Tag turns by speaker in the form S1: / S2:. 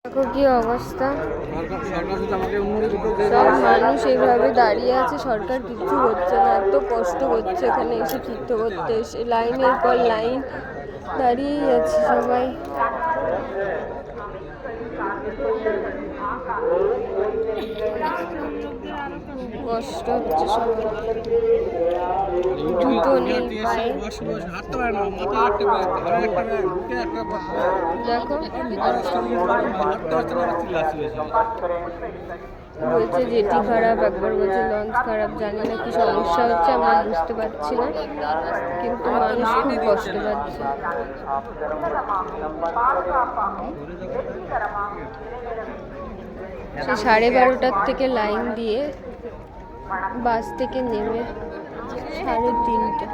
S1: দেখো কি অবস্থা, সব মানুষ এইভাবে দাঁড়িয়ে আছে, সরকার কিচ্ছু করছে না। এত কষ্ট করছে এখানে এসে তীর্থ করতে এসে, লাইনের পর লাইন দাঁড়িয়েই আছে সবাই। কষ্ট হচ্ছে সবাই, জুতো নেই পায়ে। দেখো বলছে জেটি খারাপ, একবার বলছে লঞ্চ খারাপ, জানি না কি সমস্যা হচ্ছে আমরা বুঝতে পারছি না, কিন্তু মানুষ খুব কষ্ট পাচ্ছে। 12:30টার থেকে লাইন দিয়ে বাস থেকে নেমে 3:30।